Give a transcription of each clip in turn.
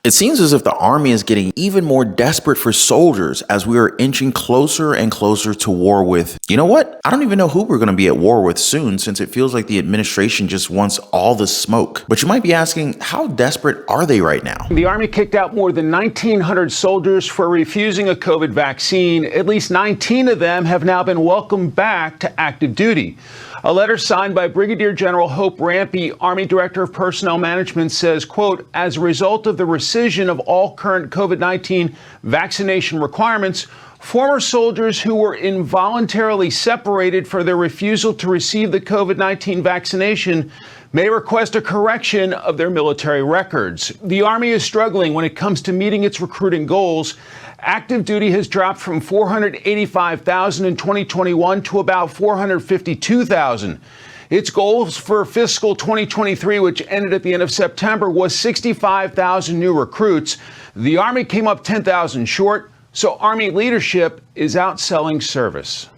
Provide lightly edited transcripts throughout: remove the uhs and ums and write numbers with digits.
It seems as if the Army is getting even more desperate for soldiers as we are inching closer and closer to war with, you know what? I don't even know who we're going to be at war with soon, since it feels like the administration just wants all the smoke. But you might be asking, how desperate are they right now? The Army kicked out more than 1,900 soldiers for refusing a COVID vaccine. At least 19 of them have now been welcomed back to active duty. A letter signed by Brigadier General Hope Rampey, Army Director of Personnel Management, says, quote, as a result of the rescission of all current COVID-19 vaccination requirements, former soldiers who were involuntarily separated for their refusal to receive the COVID-19 vaccination may request a correction of their military records. The Army is struggling when it comes to meeting its recruiting goals. Active duty has dropped from 485,000 in 2021 to about 452,000. Its goals for fiscal 2023, which ended at the end of September, was 65,000 new recruits. The Army came up 10,000 short, so Army leadership is outselling service.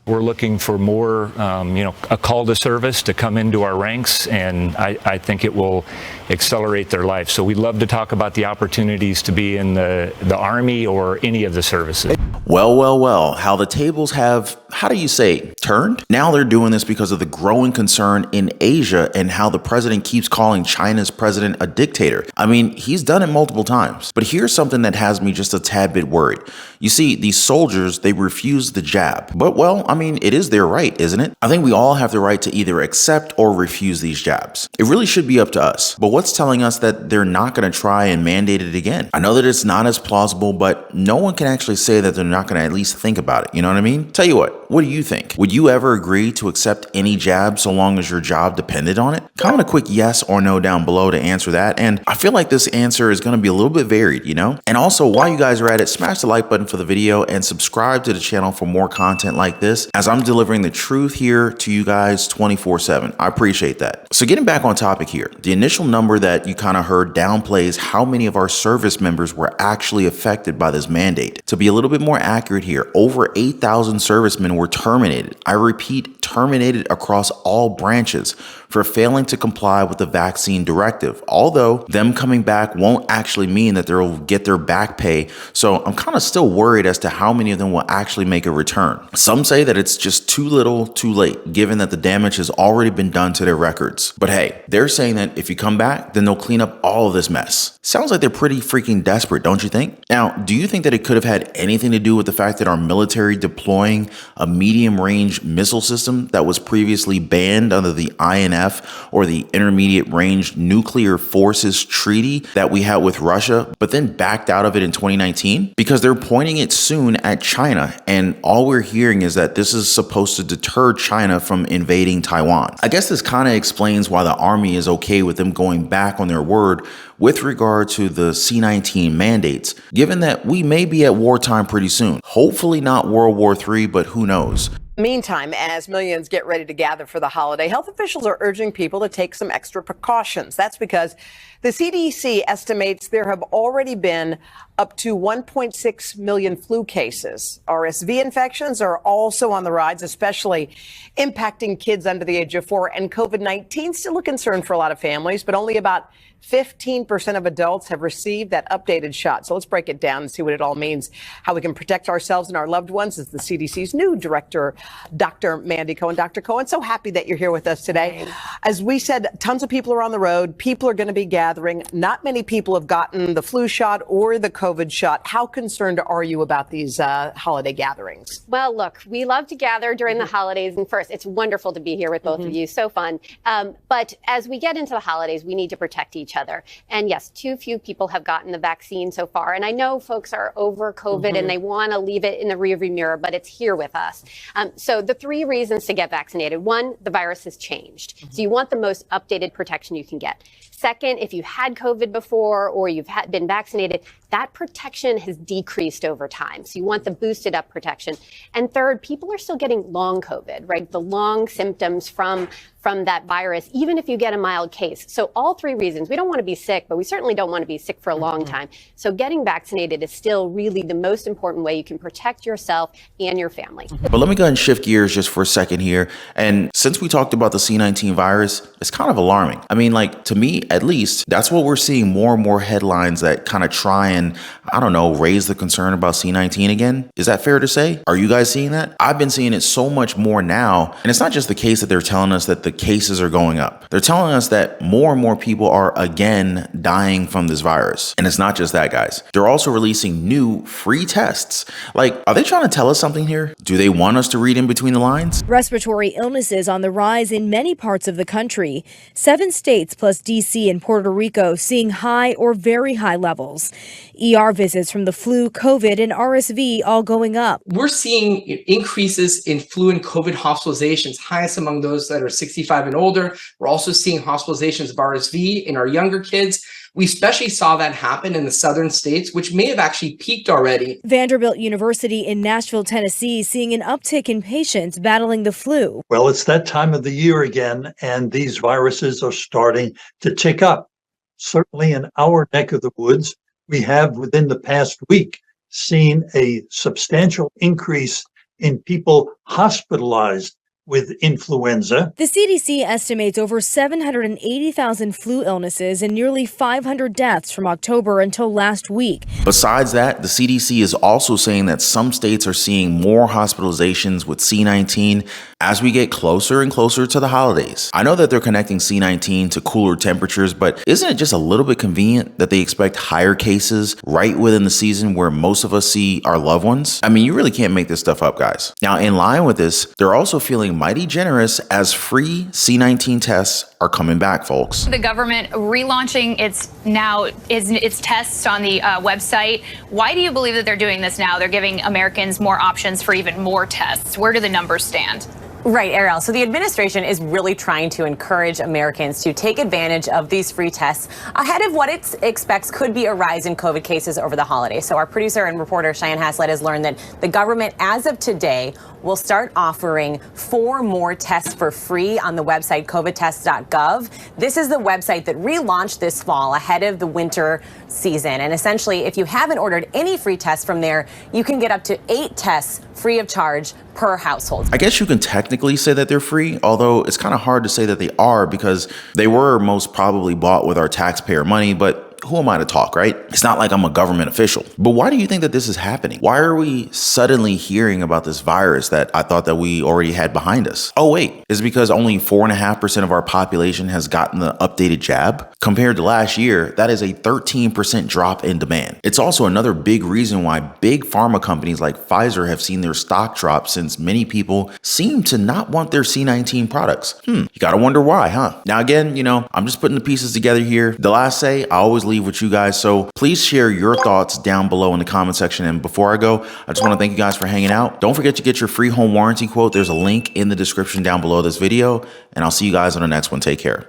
We're looking for more, a call to service to come into our ranks, and I think it will accelerate their life. So we'd love to talk about the opportunities to be in the Army or any of the services. Well, how the tables have, how do you say, turned? Now they're doing this because of the growing concern in Asia and how the president keeps calling China's president a dictator. I mean, he's done it multiple times. But here's something that has me just a tad bit worried. You see, these soldiers, they refuse the jab. But well, I mean, it is their right, isn't it? I think we all have the right to either accept or refuse these jabs. It really should be up to us. But what's telling us that they're not going to try and mandate it again? I know that it's not as plausible, but no one can actually say that they're not going to at least think about it. You know what I mean? Tell you what do you think? Would you ever agree to accept any jab so long as your job depended on it? Comment a quick yes or no down below to answer that. And I feel like this answer is going to be a little bit varied, you know? And also, while you guys are at it, smash the like button for the video and subscribe to the channel for more content like this, as I'm delivering the truth here to you guys 24/7. I appreciate that. So getting back on topic here, the initial number that you kind of heard downplays how many of our service members were actually affected by this mandate. To be a little bit more accurate here, over 8,000 servicemen were terminated. I repeat, terminated across all branches for failing to comply with the vaccine directive. Although them coming back won't actually mean that they'll get their back pay. So I'm kind of still worried as to how many of them will actually make a return. Some say that it's just too little, too late, given that the damage has already been done to their records. But hey, they're saying that if you come back, then they'll clean up all of this mess. Sounds like they're pretty freaking desperate, don't you think? Now, do you think that it could have had anything to do with the fact that our military deploying a medium-range missile system that was previously banned under the INF or the Intermediate Range Nuclear Forces Treaty that we had with Russia, but then backed out of it in 2019? Because they're pointing it soon at China, and all we're hearing is that this is supposed to deter China from invading Taiwan. I guess this kind of explains why the Army is okay with them going back on their word with regard to the C-19 mandates, given that we may be at wartime pretty soon. Hopefully not World War III, but who knows? Meantime, as millions get ready to gather for the holiday, health officials are urging people to take some extra precautions. That's because the CDC estimates there have already been up to 1.6 million flu cases. RSV infections are also on the rise, especially impacting kids under the age of 4. And COVID-19 still a concern for a lot of families, but only about 15% of adults have received that updated shot. So let's break it down and see what it all means, how we can protect ourselves and our loved ones, as the CDC's new director, Dr. Mandy Cohen. Dr. Cohen, so happy that you're here with us today. As we said, tons of people are on the road. People are going to be gathering. Not many people have gotten the flu shot or the COVID shot. How concerned are you about these holiday gatherings? Well, look, we love to gather during the holidays. And first, it's wonderful to be here with both of you. So fun. But as we get into the holidays, we need to protect each other. And yes, too few people have gotten the vaccine so far. And I know folks are over COVID and they want to leave it in the rearview mirror, but it's here with us. So the 3 reasons to get vaccinated: 1, the virus has changed. So you want the most updated protection you can get. Second, if you had COVID before or you've been vaccinated, that protection has decreased over time. So you want the boosted up protection. And third, people are still getting long COVID, right? The long symptoms from from that virus, even if you get a mild case. So all three reasons. We don't want to be sick, but we certainly don't want to be sick for a long time. So getting vaccinated is still really the most important way you can protect yourself and your family. But let me go ahead and shift gears just for a second here. And since we talked about the C-19 virus, it's kind of alarming. I mean, like, to me, at least, that's what we're seeing more and more headlines that kind of try and, I don't know, raise the concern about C-19 again. Is that fair to say? Are you guys seeing that? I've been seeing it so much more now. And it's not just the case that they're telling us that the cases are going up. They're telling us that more and more people are again dying from this virus. And it's not just that, guys. They're also releasing new free tests. Like, are they trying to tell us something here? Do they want us to read in between the lines? Respiratory illnesses on the rise in many parts of the country. 7 states plus D.C. and Puerto Rico seeing high or very high levels. ER visits from the flu, COVID, and RSV all going up. We're seeing increases in flu and COVID hospitalizations, highest among those that are 65 and older. We're also seeing hospitalizations of RSV in our younger kids. We especially saw that happen in the southern states, which may have actually peaked already. Vanderbilt University in Nashville, Tennessee, seeing an uptick in patients battling the flu. Well, it's that time of the year again, and these viruses are starting to tick up. Certainly in our neck of the woods, we have within the past week seen a substantial increase in people hospitalized with influenza. The CDC estimates over 780,000 flu illnesses and nearly 500 deaths from October until last week. Besides that, the CDC is also saying that some states are seeing more hospitalizations with C-19 as we get closer and closer to the holidays. I know that they're connecting C-19 to cooler temperatures, but isn't it just a little bit convenient that they expect higher cases right within the season where most of us see our loved ones? I mean, you really can't make this stuff up, guys. Now, in line with this, they're also feeling mighty generous as free C-19 tests are coming back, folks. The government relaunching its tests on the website. Why do you believe that they're doing this now? They're giving Americans more options for even more tests. Where do the numbers stand? Right, Ariel. So the administration is really trying to encourage Americans to take advantage of these free tests ahead of what it expects could be a rise in COVID cases over the holidays. So our producer and reporter Cheyenne Haslett has learned that the government, as of today, will start offering 4 more tests for free on the website covidtests.gov. This is the website that relaunched this fall ahead of the winter season. And essentially, if you haven't ordered any free tests from there, you can get up to 8 tests free of charge per household. I guess you can technically say that they're free, although it's kind of hard to say that they are because they were most probably bought with our taxpayer money, but who am I to talk, right? It's not like I'm a government official. But why do you think that this is happening? Why are we suddenly hearing about this virus that I thought that we already had behind us? Oh, wait, is it because only 4.5% of our population has gotten the updated jab? Compared to last year, that is a 13% drop in demand. It's also another big reason why big pharma companies like Pfizer have seen their stock drop since many people seem to not want their C-19 products. You gotta wonder why, huh? Now again, I'm just putting the pieces together here. The last say, I always leave with you guys, so please share your thoughts down below in the comment section. And before I go, I just want to thank you guys for hanging out. Don't forget to get your free home warranty quote. There's a link in the description down below this video, and I'll see you guys on the next one. Take care.